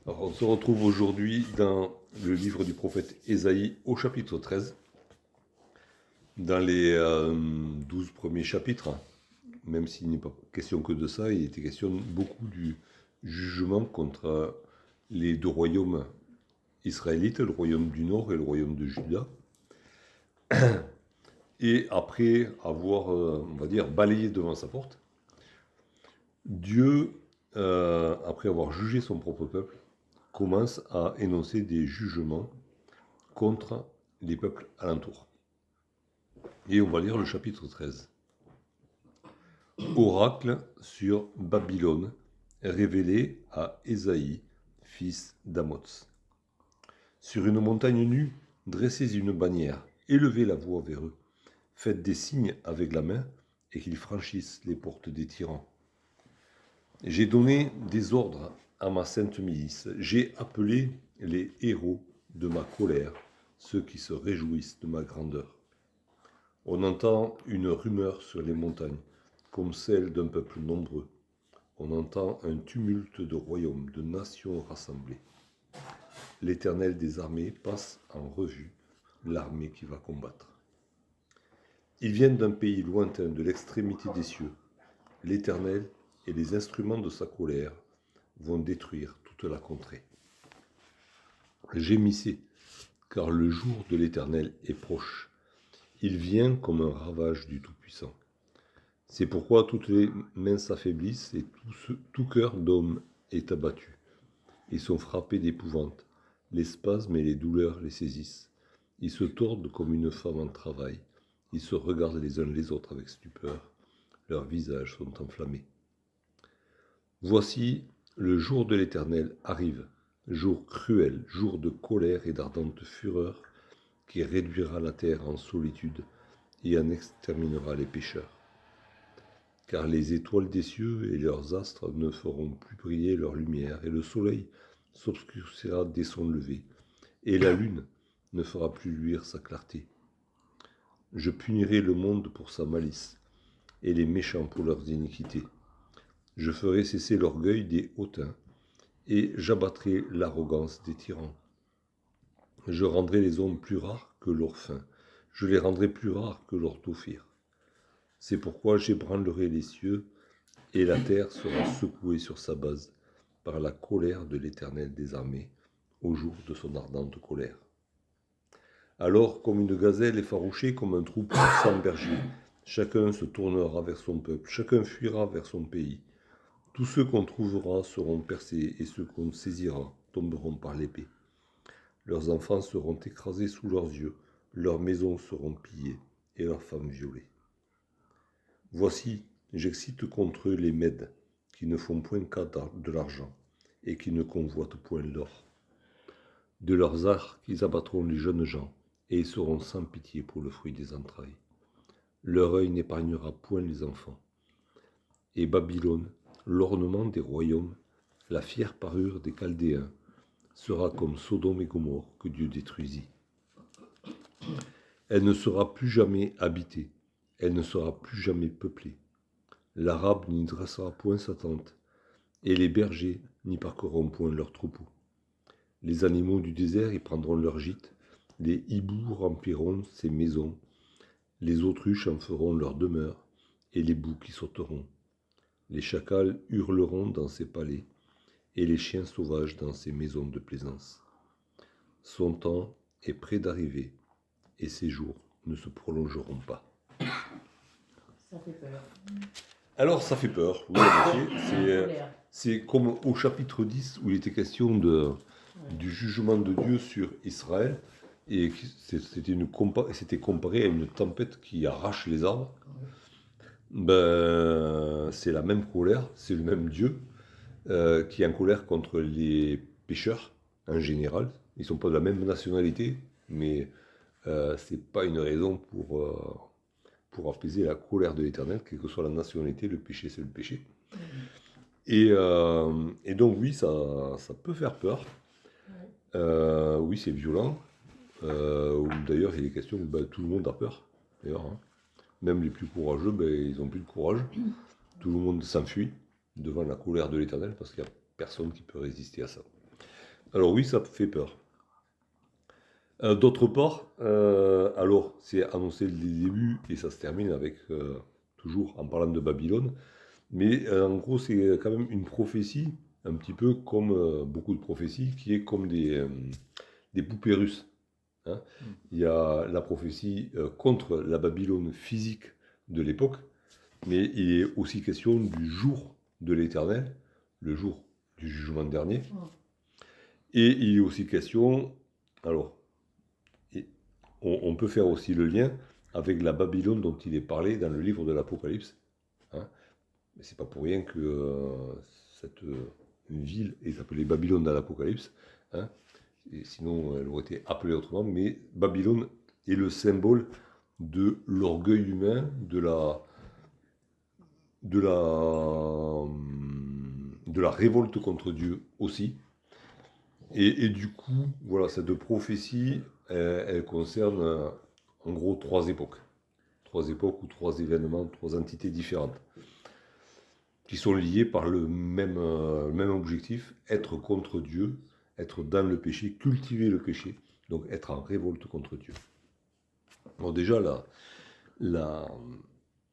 Alors, on se retrouve aujourd'hui dans le livre du prophète Ésaïe au chapitre 13, dans les 12 premiers chapitres, même s'il n'est pas question que de ça, il était question beaucoup du jugement contre les deux royaumes israélites, le royaume du nord et le royaume de Juda. Et après avoir, on va dire, balayé devant sa porte, Dieu, après avoir jugé son propre peuple, commence à énoncer des jugements contre les peuples alentours. Et on va lire le chapitre 13. Oracle sur Babylone, révélé à Ésaïe, fils d'Amoz. Sur une montagne nue, dressez une bannière, élevez la voix vers eux. Faites des signes avec la main et qu'ils franchissent les portes des tyrans. J'ai donné des ordres à ma sainte milice. J'ai appelé les héros de ma colère, ceux qui se réjouissent de ma grandeur. On entend une rumeur sur les montagnes, comme celle d'un peuple nombreux. On entend un tumulte de royaumes, de nations rassemblées. L'Éternel des armées passe en revue l'armée qui va combattre. Ils viennent d'un pays lointain, de l'extrémité des cieux. L'Éternel et les instruments de sa colère vont détruire toute la contrée. Gémissez, car le jour de l'Éternel est proche. Il vient comme un ravage du Tout-Puissant. C'est pourquoi toutes les mains s'affaiblissent et tout cœur d'homme est abattu. Ils sont frappés d'épouvante. Les spasmes et les douleurs les saisissent. Ils se tordent comme une femme en travail. Ils se regardent les uns les autres avec stupeur. Leurs visages sont enflammés. Voici, le jour de l'Éternel arrive, jour cruel, jour de colère et d'ardente fureur, qui réduira la terre en solitude et en exterminera les pécheurs. Car les étoiles des cieux et leurs astres ne feront plus briller leur lumière, et le soleil s'obscurcira dès son lever, et la lune ne fera plus luire sa clarté. Je punirai le monde pour sa malice, et les méchants pour leurs iniquités. Je ferai cesser l'orgueil des hautains, et j'abattrai l'arrogance des tyrans. Je rendrai les hommes plus rares que l'or fin, je les rendrai plus rares que l'or d'Ophir. C'est pourquoi j'ébranlerai les cieux, et la terre sera secouée sur sa base par la colère de l'Éternel des armées, au jour de son ardente colère. Alors, comme une gazelle effarouchée, comme un troupeau sans berger, chacun se tournera vers son peuple, chacun fuira vers son pays. Tous ceux qu'on trouvera seront percés, et ceux qu'on saisira tomberont par l'épée. Leurs enfants seront écrasés sous leurs yeux, leurs maisons seront pillées, et leurs femmes violées. Voici, j'excite contre eux les Mèdes, qui ne font point cas de l'argent, et qui ne convoitent point l'or. De leurs arcs, ils abattront les jeunes gens, et ils seront sans pitié pour le fruit des entrailles. Leur œil n'épargnera point les enfants. Et Babylone, l'ornement des royaumes, la fière parure des Chaldéens, sera comme Sodome et Gomorrhe que Dieu détruisit. Elle ne sera plus jamais habitée, elle ne sera plus jamais peuplée. L'Arabe n'y dressera point sa tente, et les bergers n'y parcourront point leurs troupeaux. Les animaux du désert y prendront leur gîte, les hiboux rempliront ses maisons, les autruches en feront leur demeure, et les boucs y sauteront. Les chacals hurleront dans ses palais, et les chiens sauvages dans ses maisons de plaisance. Son temps est près d'arriver, et ses jours ne se prolongeront pas. Ça fait peur. Alors ça fait peur, oui, en effet. C'est comme au chapitre 10 où il était question du jugement de Dieu sur Israël, et c'était comparé à une tempête qui arrache les arbres. Ben, c'est la même colère, c'est le même Dieu qui est en colère contre les pécheurs en général. Ils ne sont pas de la même nationalité, mais c'est pas une raison pour apaiser la colère de l'Éternel, quelle que soit la nationalité. Le péché, c'est le péché. Et donc oui, ça peut faire peur. Oui, c'est violent. D'ailleurs, il est question que tout le monde a peur. D'ailleurs, hein. Même les plus courageux, ils n'ont plus de courage. Tout le monde s'enfuit devant la colère de l'Éternel parce qu'il n'y a personne qui peut résister à ça. Alors oui, ça fait peur. D'autre part, alors c'est annoncé dès le début et ça se termine avec, toujours en parlant de Babylone, mais en gros c'est quand même une prophétie, un petit peu comme beaucoup de prophéties, qui est comme des poupées russes. Hein. Il y a la prophétie contre la Babylone physique de l'époque, mais il est aussi question du jour de l'Éternel, le jour du jugement dernier, et il est aussi question, alors, et on peut faire aussi le lien avec la Babylone dont il est parlé dans le livre de l'Apocalypse. Hein. Mais c'est pas pour rien que cette ville est appelée Babylone dans l'Apocalypse. Hein. Et sinon, elle aurait été appelée autrement. Mais Babylone est le symbole de l'orgueil humain, de la révolte contre Dieu aussi. Et du coup, voilà, cette prophétie, elle concerne en gros trois époques. Trois époques ou trois événements, trois entités différentes, qui sont liées par le même objectif, être contre Dieu, être dans le péché, cultiver le péché, donc être en révolte contre Dieu. Bon, déjà, la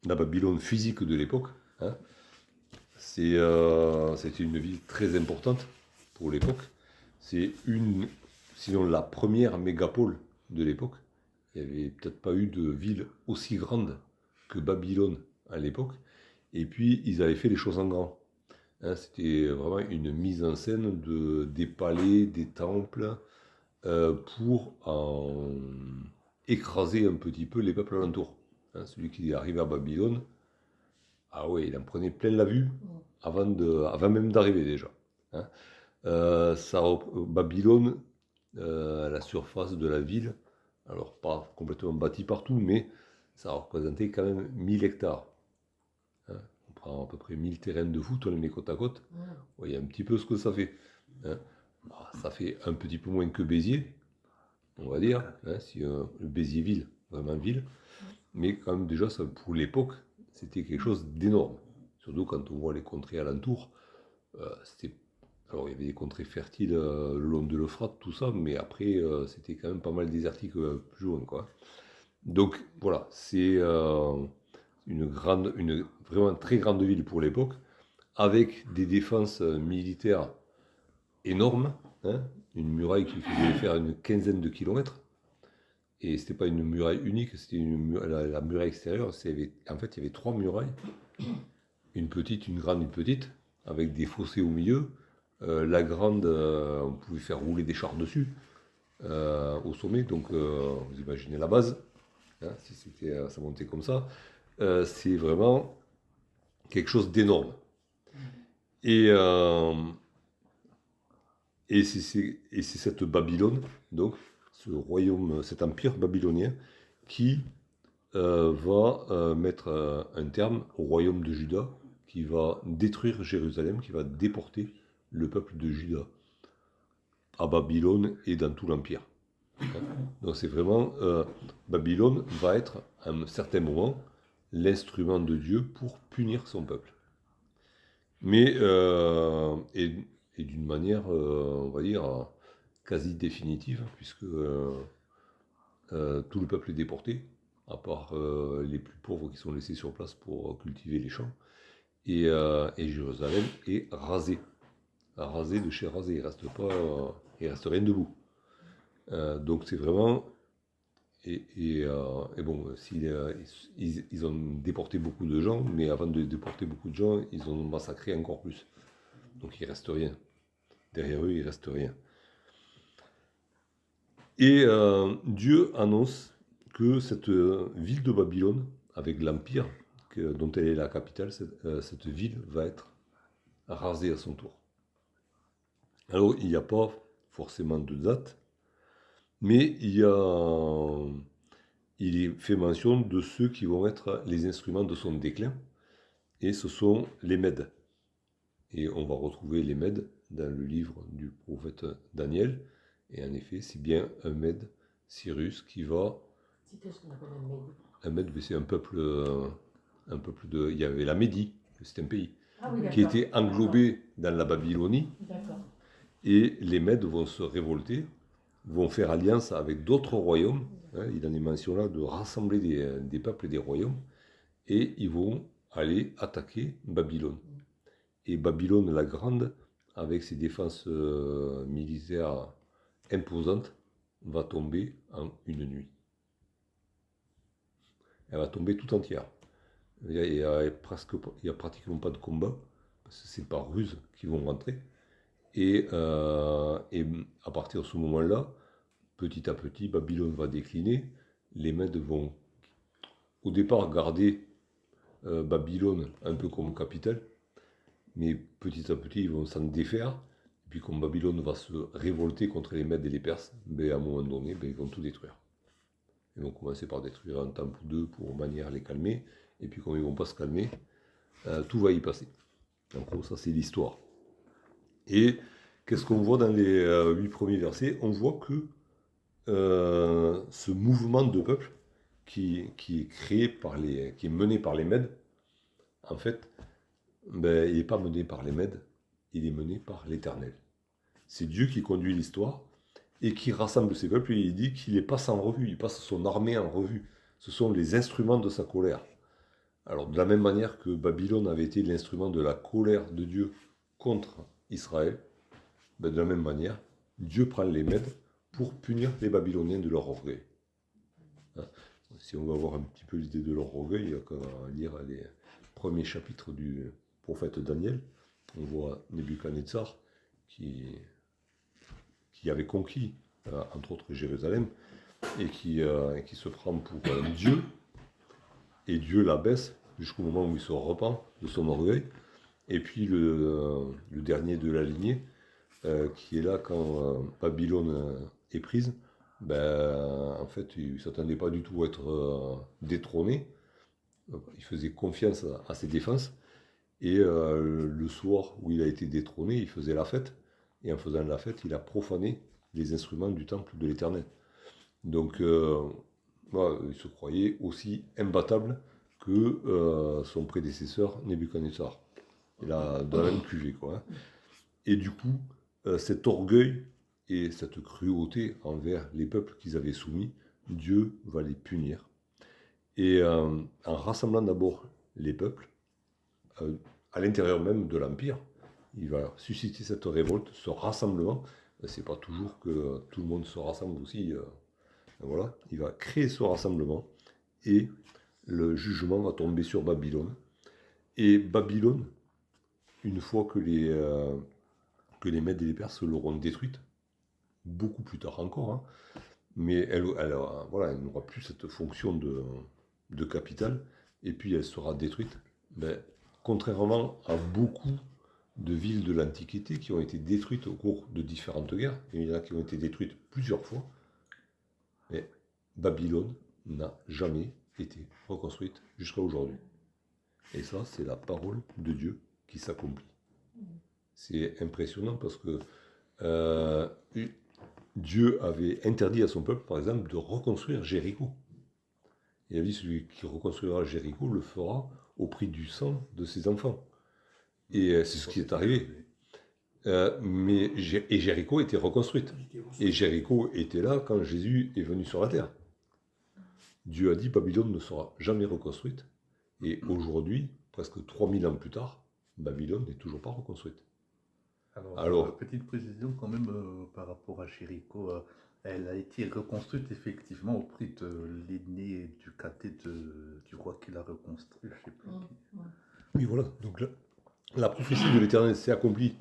Babylone physique de l'époque, hein, c'était une ville très importante pour l'époque. C'est sinon la première mégapole de l'époque. Il n'y avait peut-être pas eu de ville aussi grande que Babylone à l'époque. Et puis, ils avaient fait les choses en grand. Hein, c'était vraiment une mise en scène des palais, des temples, pour écraser un petit peu les peuples alentours. Hein, celui qui arrivait à Babylone, ah ouais, il en prenait plein la vue avant même d'arriver déjà. Hein. Babylone, à la surface de la ville, alors pas complètement bâtie partout, mais ça représentait quand même 1000 hectares. Hein. On prend à peu près 1000 terrains de foot, on les met côte à côte. Vous voyez un petit peu ce que ça fait. Hein. Ça fait un petit peu moins que Béziers, on va dire, hein, si Béziers-Ville, vraiment ville, mais quand même déjà, ça, pour l'époque, c'était quelque chose d'énorme. Surtout quand on voit les contrées alentours, alors il y avait des contrées fertiles le long de l'Euphrate, tout ça, mais après c'était quand même pas mal désertique plus loin, quoi. Donc voilà, c'est une vraiment très grande ville pour l'époque, avec des défenses militaires énormes, hein, une muraille qui faisait faire une quinzaine de kilomètres. Et c'était pas une muraille unique, c'était la muraille extérieure. En fait, il y avait trois murailles, une petite, une grande, une petite, avec des fossés au milieu. La grande, on pouvait faire rouler des chars dessus, au sommet. Donc, vous imaginez la base, hein, si ça montait comme ça. C'est vraiment quelque chose d'énorme. Et c'est cette Babylone, donc, ce royaume, cet empire babylonien, qui va mettre un terme au royaume de Juda, qui va détruire Jérusalem, qui va déporter le peuple de Juda à Babylone et dans tout l'empire. Donc c'est vraiment, Babylone va être à un certain moment l'instrument de Dieu pour punir son peuple. Mais, et d'une manière, on va dire, quasi définitive, puisque tout le peuple est déporté, à part les plus pauvres qui sont laissés sur place pour cultiver les champs. Et Jérusalem est rasée. Rasée de chez rasée, il reste rien debout. Donc c'est vraiment... Et bon, ils ont déporté beaucoup de gens, mais avant de déporter beaucoup de gens, ils ont massacré encore plus. Donc il reste rien. Derrière eux, il reste rien. Et Dieu annonce que cette ville de Babylone, avec l'empire dont elle est la capitale, cette ville va être rasée à son tour. Alors il n'y a pas forcément de date, mais il est fait mention de ceux qui vont être les instruments de son déclin, et ce sont les Mèdes. Et on va retrouver les Mèdes dans le livre du prophète Daniel, et en effet, c'est bien un Mède, Cyrus, qui va... C'est ce qu'on appelle un Mède. Un Mède, c'est un peuple de... Il y avait la Médie, c'est un pays, Ah oui, qui était englobé dans la Babylonie. D'accord. Et les Mèdes vont se révolter, vont faire alliance avec d'autres royaumes. Il en est mention là de rassembler des peuples et des royaumes. Et ils vont aller attaquer Babylone. Et Babylone la Grande, avec ses défenses militaires imposantes, va tomber en une nuit. Elle va tomber tout entière. Il n'y a pratiquement pas de combat, parce que c'est par ruse qu'ils vont rentrer. Et à partir de ce moment-là, petit à petit, Babylone va décliner. Les Mèdes vont au départ garder Babylone un peu comme capitale, mais petit à petit, ils vont s'en défaire. Et puis, quand Babylone va se révolter contre les Mèdes et les Perses, à un moment donné, ils vont tout détruire. Ils vont commencer par détruire un temple ou deux pour manière les calmer. Et puis, comme ils ne vont pas se calmer, tout va y passer. En gros, ça, c'est l'histoire. Et qu'est-ce qu'on voit dans les 8 premiers versets? On voit que ce mouvement de peuple qui est créé qui est mené par les Mèdes, en fait, il n'est pas mené par les Mèdes, il est mené par l'Éternel. C'est Dieu qui conduit l'histoire et qui rassemble ces peuples, et il dit qu'il les passe en revue, il passe son armée en revue. Ce sont les instruments de sa colère. Alors, de la même manière que Babylone avait été l'instrument de la colère de Dieu contre Israël, de la même manière, Dieu prend les Mèdes pour punir les Babyloniens de leur orgueil. Si on va voir un petit peu l'idée de leur orgueil, il y a qu'à lire les premiers chapitres du prophète Daniel. On voit Nebuchadnezzar qui avait conquis, entre autres, Jérusalem, et qui se prend pour Dieu, et Dieu l'abaisse jusqu'au moment où il se repent de son orgueil. Et puis le dernier de la lignée, qui est là quand Babylone est prise, en fait, il ne s'attendait pas du tout à être détrôné. Il faisait confiance à ses défenses. Et le soir où il a été détrôné, il faisait la fête. Et en faisant la fête, il a profané les instruments du temple de l'Éternel. Donc, il se croyait aussi imbattable que son prédécesseur Nebuchadnezzar. Il a dans la même cuvée, quoi. Et du coup, cet orgueil et cette cruauté envers les peuples qu'ils avaient soumis, Dieu va les punir. Et en rassemblant d'abord les peuples, à l'intérieur même de l'Empire, il va susciter cette révolte, ce rassemblement. C'est pas toujours que tout le monde se rassemble aussi. Voilà, il va créer ce rassemblement et le jugement va tomber sur Babylone. Et Babylone, une fois que les Mèdes et les Perses l'auront détruite, beaucoup plus tard encore, mais elle n'aura plus cette fonction de capitale, et puis elle sera détruite. Contrairement à beaucoup de villes de l'Antiquité qui ont été détruites au cours de différentes guerres, et il y en a qui ont été détruites plusieurs fois, mais Babylone n'a jamais été reconstruite jusqu'à aujourd'hui. Et ça, c'est la parole de Dieu qui s'accomplit. C'est impressionnant parce que Dieu avait interdit à son peuple, par exemple, de reconstruire Jéricho. Il a dit, celui qui reconstruira Jéricho le fera au prix du sang de ses enfants. Et c'est ce qui est arrivé. Et Jéricho était reconstruite. Et Jéricho était là quand Jésus est venu sur la terre. Dieu a dit, Babylone ne sera jamais reconstruite. Et aujourd'hui, presque 3000 ans plus tard, Babylone n'est toujours pas reconstruite. Alors, petite précision quand même par rapport à Jéricho, elle a été reconstruite effectivement au prix de l'aîné du cadet du roi qui l'a reconstruit, je ne sais plus qui. Oui, voilà, donc la prophétie de l'Éternel s'est accomplie.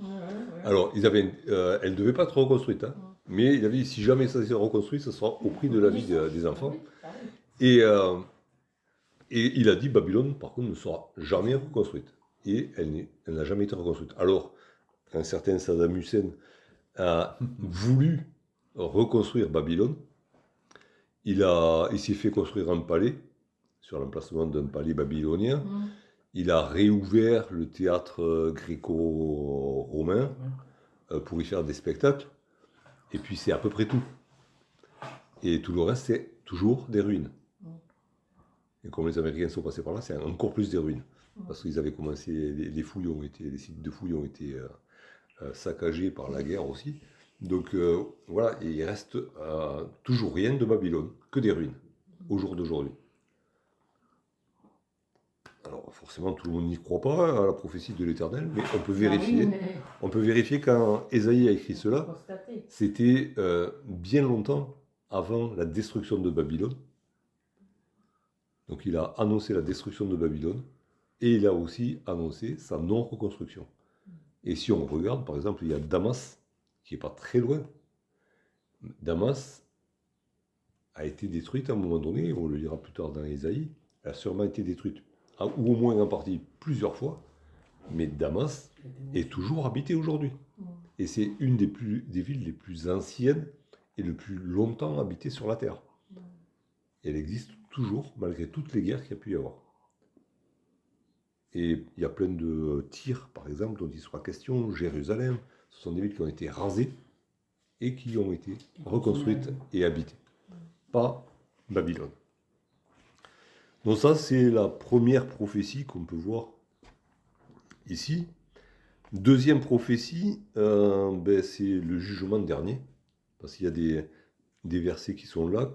Alors, elle ne devait pas être reconstruite, mais il avait dit, si jamais ça s'est reconstruit, ce sera au prix de la vie des enfants. Et il a dit, Babylone, par contre, ne sera jamais reconstruite. Et elle n'a jamais été reconstruite. Alors, un certain Saddam Hussein a voulu reconstruire Babylone. Il s'est fait construire un palais, sur l'emplacement d'un palais babylonien. Il a réouvert le théâtre gréco-romain pour y faire des spectacles. Et puis c'est à peu près tout. Et tout le reste, c'est toujours des ruines. Et comme les Américains sont passés par là, c'est encore plus des ruines. Parce qu'ils avaient commencé, les sites de fouilles ont été saccagée par la guerre aussi. Donc voilà, et il reste toujours rien de Babylone, que des ruines, au jour d'aujourd'hui. Alors forcément, tout le monde n'y croit pas à la prophétie de l'Éternel, mais on peut vérifier. Ah oui, mais On peut vérifier quand Ésaïe a écrit cela, constater. c'était bien longtemps avant la destruction de Babylone. Donc il a annoncé la destruction de Babylone et il a aussi annoncé sa non-reconstruction. Et si on regarde, par exemple, il y a Damas, qui n'est pas très loin. Damas a été détruite à un moment donné, on le lira plus tard dans Ésaïe, elle a sûrement été détruite, ou au moins en partie plusieurs fois, mais Damas est toujours habitée aujourd'hui. Et c'est une des villes les plus anciennes et le plus longtemps habitées sur la Terre. Et elle existe toujours, malgré toutes les guerres qu'il y a pu y avoir. Et il y a plein de Tyr, par exemple, dont il sera question, Jérusalem. Ce sont des villes qui ont été rasées et qui ont été reconstruites et habitées. Pas Babylone. Donc ça, c'est la première prophétie qu'on peut voir ici. Deuxième prophétie, c'est le jugement dernier. Parce qu'il y a des versets qui sont là,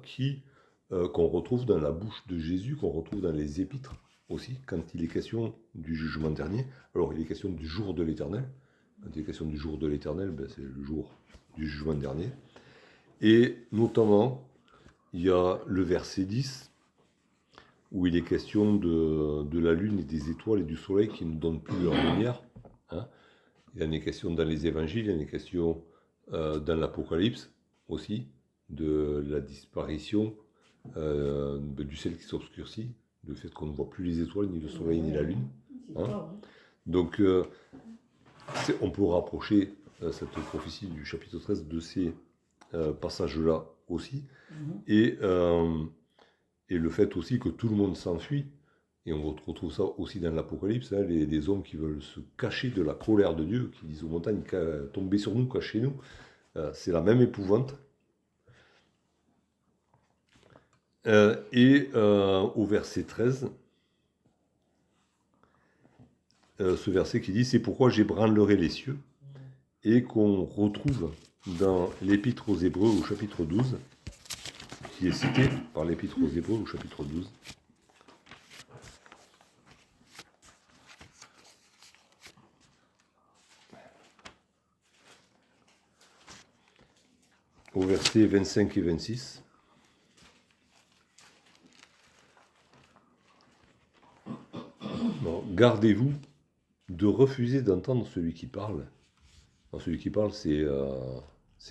qu'on retrouve dans la bouche de Jésus, qu'on retrouve dans les épîtres aussi, quand il est question du jugement dernier. Alors, il est question du jour de l'Éternel. Quand il est question du jour de l'Éternel, c'est le jour du jugement dernier. Et notamment, il y a le verset 10, où il est question de la lune et des étoiles et du soleil qui ne donnent plus leur lumière. Hein. Il y en est question dans les évangiles, il y en est question dans l'Apocalypse aussi, de la disparition du ciel qui s'obscurcit, le fait qu'on ne voit plus les étoiles, ni le soleil, ni la lune. Hein. Donc, on peut rapprocher cette prophétie du chapitre 13 de ces passages-là aussi. Et le fait aussi que tout le monde s'enfuit, et on retrouve ça aussi dans l'Apocalypse, hein, les hommes qui veulent se cacher de la colère de Dieu, qui disent aux montagnes, tombez sur nous, cachez-nous. C'est la même épouvante. Au verset 13, ce verset qui dit « C'est pourquoi j'ébranlerai les cieux », et qu'on retrouve dans l'Épître aux Hébreux au chapitre 12, qui est cité par l'Épître aux Hébreux au chapitre 12. Au verset 25 et 26. Bon, gardez-vous de refuser d'entendre celui qui parle. Alors, celui qui parle, c'est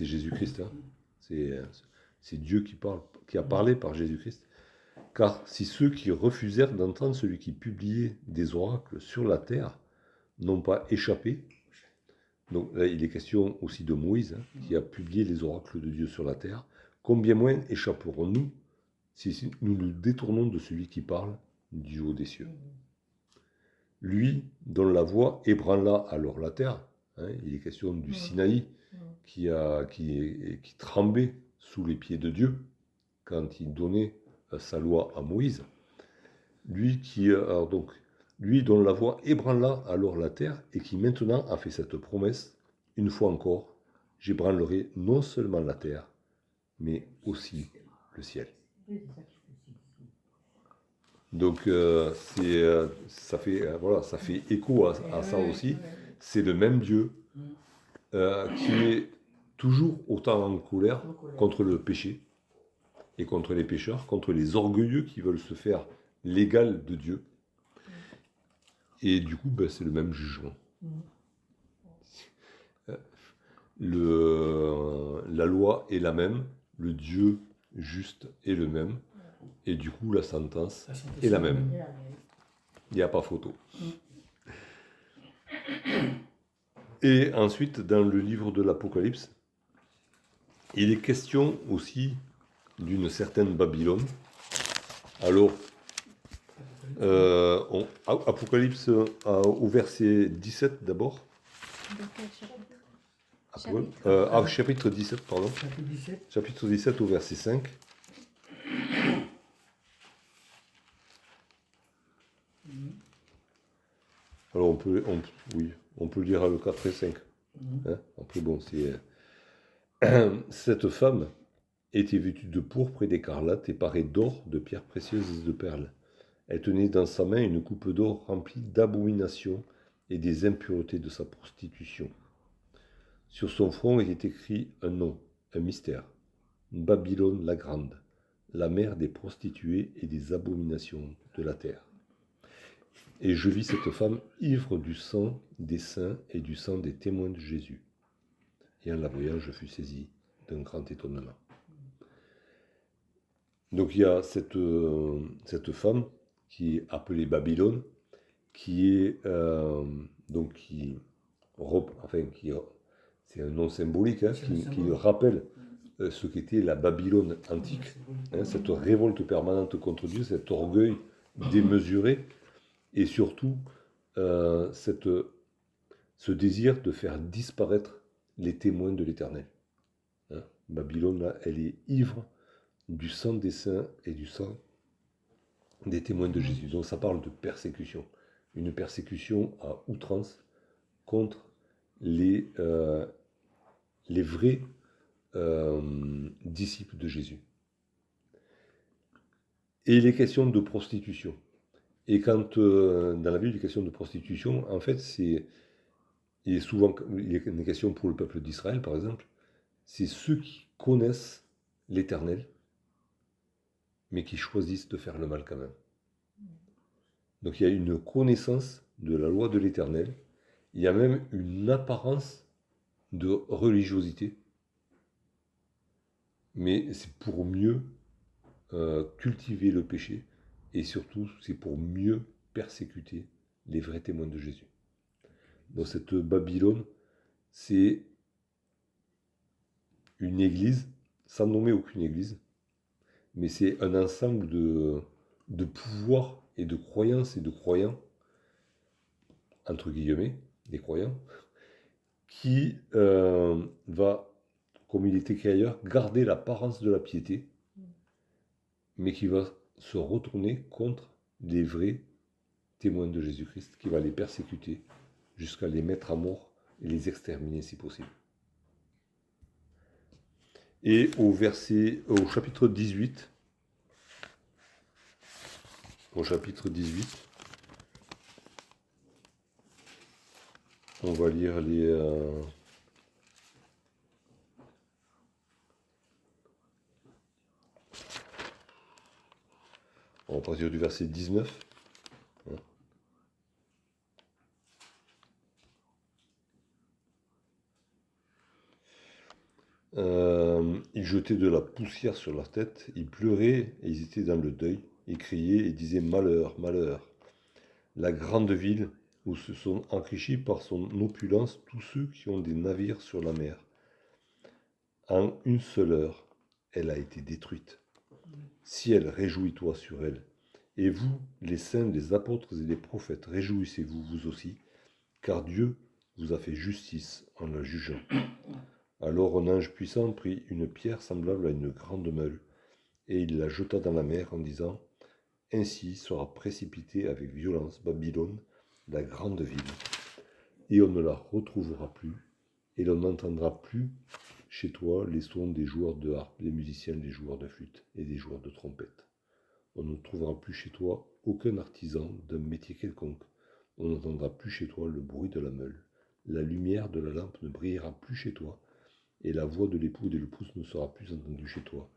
Jésus-Christ. Hein. C'est Dieu qui a parlé par Jésus-Christ. Car si ceux qui refusèrent d'entendre celui qui publiait des oracles sur la terre n'ont pas échappé, donc là il est question aussi de Moïse, hein, qui a publié les oracles de Dieu sur la terre, combien moins échapperons-nous si nous nous détournons de celui qui parle du haut des cieux. Lui, dont la voix ébranla alors la terre, hein, il est question du Sinaï, qui tremblait sous les pieds de Dieu quand il donnait sa loi à Moïse. Lui dont la voix ébranla alors la terre et qui maintenant a fait cette promesse, une fois encore, j'ébranlerai non seulement la terre, mais aussi le ciel. Donc ça fait écho à ça aussi. C'est le même Dieu qui est toujours autant en colère contre le péché et contre les pécheurs, contre les orgueilleux qui veulent se faire l'égal de Dieu. Et du coup, c'est le même jugement. La loi est la même, le Dieu juste est le même, et du coup, la sentence est la même. Il n'y a pas photo. Et ensuite, dans le livre de l'Apocalypse, il est question aussi d'une certaine Babylone. Alors, Apocalypse au verset 17 d'abord. Chapitre 17, pardon. Chapitre 17 au verset 5. Alors on peut lire le 4 et 5. Hein. Après, bon, c'est cette femme était vêtue de pourpre et d'écarlate et parée d'or, de pierres précieuses et de perles. Elle tenait dans sa main une coupe d'or remplie d'abominations et des impuretés de sa prostitution. Sur son front était écrit un nom, un mystère. Babylone la grande, la mère des prostituées et des abominations de la terre. Et je vis cette femme ivre du sang des saints et du sang des témoins de Jésus. Et en la voyant, je fus saisi d'un grand étonnement. Donc il y a cette femme qui est appelée Babylone, qui est c'est un nom symbolique, hein, qui rappelle ce qu'était la Babylone antique, hein, cette révolte permanente contre Dieu, cet orgueil démesuré, et surtout ce désir de faire disparaître les témoins de l'Éternel. Hein, Babylone, là, elle est ivre du sang des saints et du sang des témoins de Jésus. Donc ça parle de persécution. Une persécution à outrance contre les vrais disciples de Jésus. Et il est question de prostitution. Et quand dans la Bible, il est question de prostitution, en fait, il est une question pour le peuple d'Israël, par exemple, c'est ceux qui connaissent l'Éternel, mais qui choisissent de faire le mal quand même. Donc il y a une connaissance de la loi de l'Éternel, il y a même une apparence de religiosité, mais c'est pour mieux cultiver le péché, et surtout c'est pour mieux persécuter les vrais témoins de Jésus. Donc cette Babylone, c'est une église, sans nommer aucune église, mais c'est un ensemble de pouvoirs et de croyances et de croyants, entre guillemets, des croyants, qui va, comme il est écrit ailleurs, garder l'apparence de la piété, mais qui va se retourner contre les vrais témoins de Jésus-Christ, qui va les persécuter jusqu'à les mettre à mort et les exterminer si possible. Et au chapitre 18, on va lire on va partir du verset 19. Ils jetaient de la poussière sur leur tête, ils pleuraient et ils étaient dans le deuil. Ils criaient et disaient « Malheur, malheur !» La grande ville où se sont enrichis par son opulence tous ceux qui ont des navires sur la mer. En une seule heure, elle a été détruite. Ciel, réjouis-toi sur elle. Et vous, les saints, les apôtres et les prophètes, réjouissez-vous vous aussi, car Dieu vous a fait justice en la jugeant. Alors un ange puissant prit une pierre semblable à une grande meule, et il la jeta dans la mer en disant « Ainsi sera précipitée avec violence Babylone, la grande ville, et on ne la retrouvera plus, et l'on n'entendra plus chez toi les sons des joueurs de harpe, des musiciens, des joueurs de flûte et des joueurs de trompette. On ne trouvera plus chez toi aucun artisan d'un métier quelconque. On n'entendra plus chez toi le bruit de la meule. La lumière de la lampe ne brillera plus chez toi, et la voix de l'époux et de l'épouse ne sera plus entendue chez toi,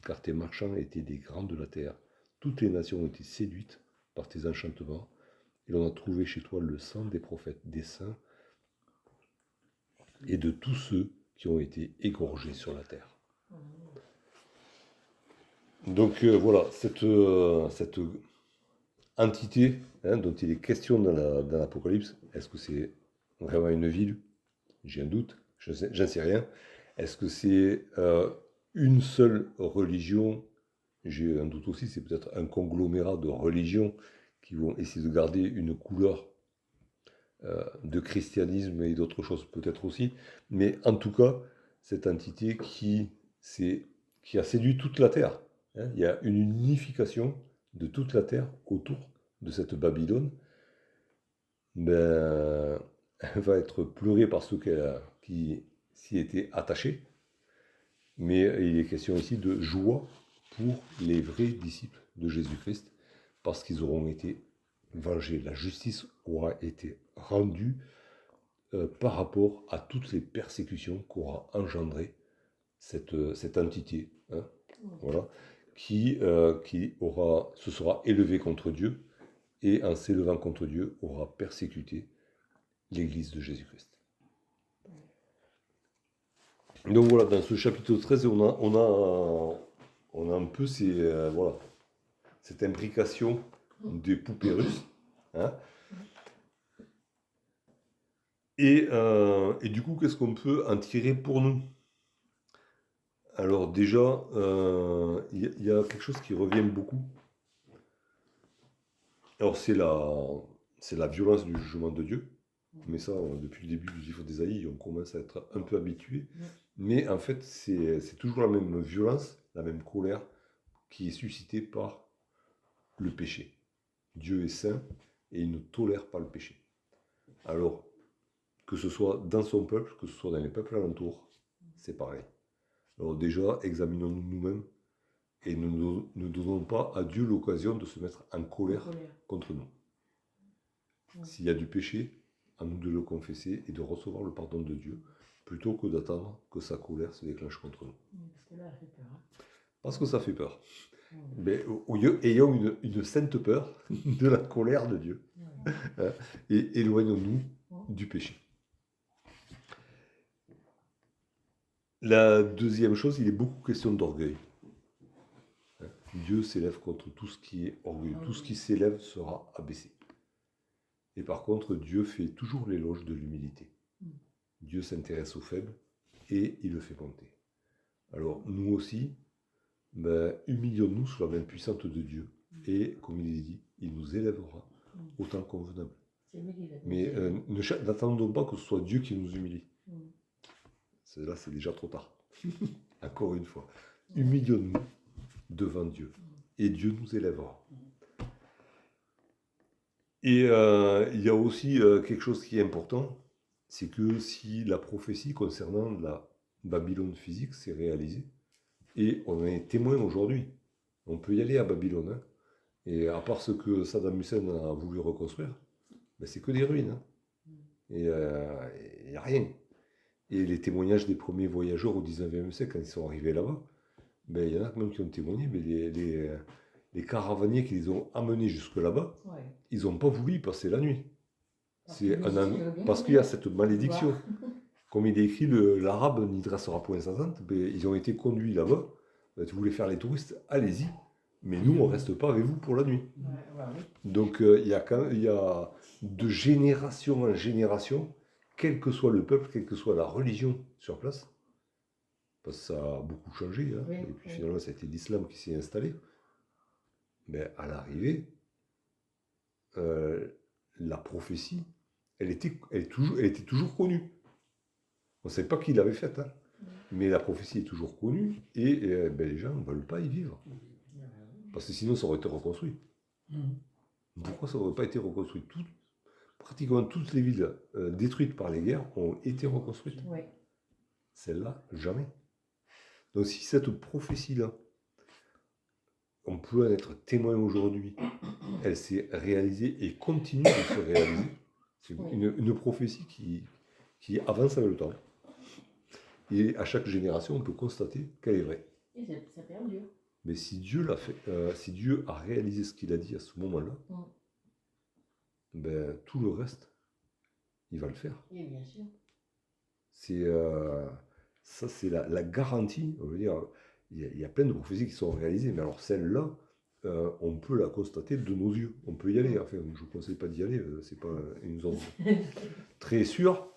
car tes marchands étaient des grands de la terre. Toutes les nations ont été séduites par tes enchantements, et l'on a trouvé chez toi le sang des prophètes, des saints, et de tous ceux qui ont été égorgés sur la terre. Donc voilà, cette entité dont il est question dans l'Apocalypse, est-ce que c'est vraiment une ville? J'ai un doute, j'en sais rien. Est-ce que c'est une seule religion? J'ai un doute aussi, c'est peut-être un conglomérat de religions qui vont essayer de garder une couleur de christianisme et d'autres choses peut-être aussi. Mais en tout cas, cette entité qui a séduit toute la terre. Hein, il y a une unification de toute la terre autour de cette Babylone. Ben, elle va être pleurée par ceux qui s'y étaient attachés, mais il est question ici de joie pour les vrais disciples de Jésus-Christ, parce qu'ils auront été vengés. La justice aura été rendue par rapport à toutes les persécutions qu'aura engendré cette entité, hein, voilà, qui se sera élevée contre Dieu, et en s'élevant contre Dieu, aura persécuté l'Église de Jésus-Christ. Donc voilà, dans ce chapitre 13, on a un peu voilà, cette imbrication des poupées russes. Hein. Et du coup, qu'est-ce qu'on peut en tirer pour nous? Alors déjà, il y a quelque chose qui revient beaucoup. Alors c'est la violence du jugement de Dieu. Mais ça, depuis le début du livre d'Ésaïe, on commence à être un peu habitué. Mais en fait, c'est toujours la même violence, la même colère qui est suscitée par le péché. Dieu est saint et il ne tolère pas le péché. Alors, que ce soit dans son peuple, que ce soit dans les peuples alentours, c'est pareil. Alors déjà, examinons-nous nous-mêmes et ne donnons pas à Dieu l'occasion de se mettre en colère contre nous. S'il y a du péché, à nous de le confesser et de recevoir le pardon de Dieu, plutôt que d'attendre que sa colère se déclenche contre nous. Parce que là, elle fait peur. Hein. Parce que ça fait peur. Mais ayons une sainte peur de la colère de Dieu. Et éloignons-nous du péché. La deuxième chose, il est beaucoup question d'orgueil. Dieu s'élève contre tout ce qui est orgueil. Tout ce qui s'élève sera abaissé. Et par contre, Dieu fait toujours l'éloge de l'humilité. Dieu s'intéresse aux faibles et il le fait monter. Alors, nous aussi, humilions-nous sous la main puissante de Dieu. Et, comme il est dit, il nous élèvera au temps convenable. Mais n'attendons pas que ce soit Dieu qui nous humilie. Là, c'est déjà trop tard. Encore une fois. Humilions-nous devant Dieu. Et Dieu nous élèvera. Et il y a aussi quelque chose qui est important, c'est que si la prophétie concernant la Babylone physique s'est réalisée, et on en est témoin aujourd'hui, on peut y aller à Babylone, hein, et à part ce que Saddam Hussein a voulu reconstruire, c'est que des ruines. Hein, et il n'y a rien. Et les témoignages des premiers voyageurs au 19e siècle, quand ils sont arrivés là-bas, il y en a même qui ont témoigné, mais les caravaniers qui les ont amenés jusque là-bas, ils n'ont pas voulu y passer la nuit. Parce qu'il y a cette malédiction. Comme il est écrit, l'arabe n'y dressera point sa tente, ils ont été conduits là-bas. Tu voulais faire les touristes, allez-y, mais nous, on ne reste pas avec vous pour la nuit. Donc il y a de génération en génération, quel que soit le peuple, quelle que soit la religion sur place, parce que ça a beaucoup changé, hein, et puis finalement, ça a été l'islam qui s'est installé. Mais à l'arrivée, la prophétie, elle était toujours connue. On ne sait pas qui l'avait faite, hein, mais la prophétie est toujours connue, et les gens ne veulent pas y vivre. Parce que sinon, ça aurait été reconstruit. Pourquoi ça n'aurait pas été reconstruit? Pratiquement toutes les villes détruites par les guerres ont été reconstruites. Celle-là, jamais. Donc si cette prophétie-là, on peut en être témoin aujourd'hui, elle s'est réalisée et continue de se réaliser. C'est une prophétie qui avance avec le temps. Et à chaque génération, on peut constater qu'elle est vraie. Et ça perdure. Mais si Dieu l'a fait, si Dieu a réalisé ce qu'il a dit à ce moment-là, tout le reste, il va le faire. Et bien sûr. Ça, c'est la garantie. On veut dire, il y a plein de prophéties qui sont réalisées, mais alors celle-là, on peut la constater de nos yeux. On peut y aller. Enfin, je ne vous conseille pas d'y aller, c'est pas une zone très sûre.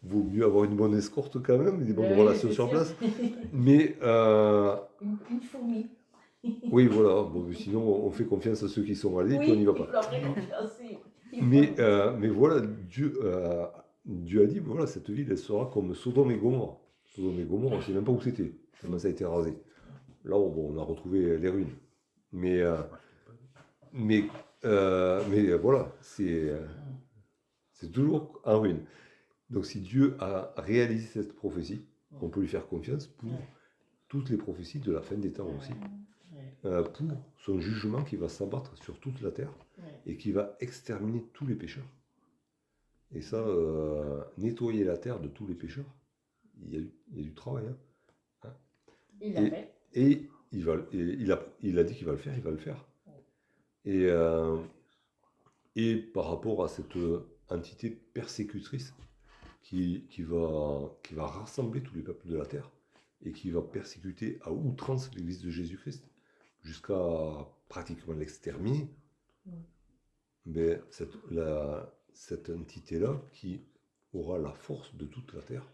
Vaut mieux avoir une bonne escorte quand même, des bonnes relations sur place. Mais une fourmi. Oui, voilà. Bon, sinon, on fait confiance à ceux qui sont allés, puis on n'y va pas. Mais voilà, Dieu a dit, voilà, cette ville, elle sera comme Sodome et Gomorrhe. Sodome et Gomorrhe, on ne sait même pas où c'était, tellement ça a été rasé. Là, on a retrouvé les ruines. Mais voilà, c'est C'est toujours en ruine. Donc si Dieu a réalisé cette prophétie, on peut lui faire confiance pour toutes les prophéties de la fin des temps aussi. Pour son jugement qui va s'abattre sur toute la terre et qui va exterminer tous les pécheurs. Et ça, nettoyer la terre de tous les pécheurs, il y a du travail. Hein. Il l'a fait. Et il a dit qu'il va le faire, il va le faire. Et par rapport à cette entité persécutrice qui va rassembler tous les peuples de la terre et qui va persécuter à outrance l'Église de Jésus-Christ jusqu'à pratiquement l'exterminer, mais cette entité-là qui aura la force de toute la terre,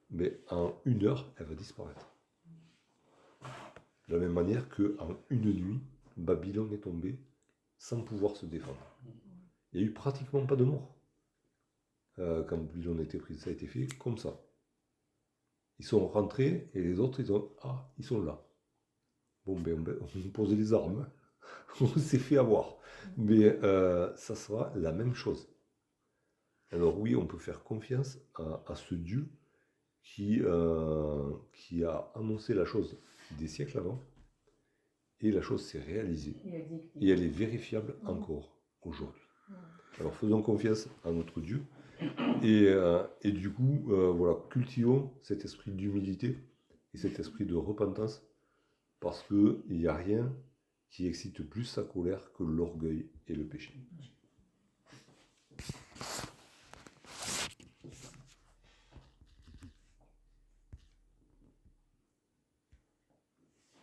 mais en 1 heure, elle va disparaître. De la même manière qu'en 1 nuit, Babylone est tombée sans pouvoir se défendre. Il n'y a eu pratiquement pas de mort. Quand Babylone a été prise, ça a été fait comme ça. Ils sont rentrés et les autres, ils sont là. Bon, ben, on pose les armes. On s'est fait avoir. Mais ça sera la même chose. Alors oui, on peut faire confiance à ce Dieu qui a annoncé la chose des siècles avant. Et la chose s'est réalisée. Et elle est vérifiable encore aujourd'hui. Alors faisons confiance à notre Dieu. Et du coup, voilà, cultivons cet esprit d'humilité et cet esprit de repentance, parce qu'il n'y a rien qui excite plus sa colère que l'orgueil et le péché.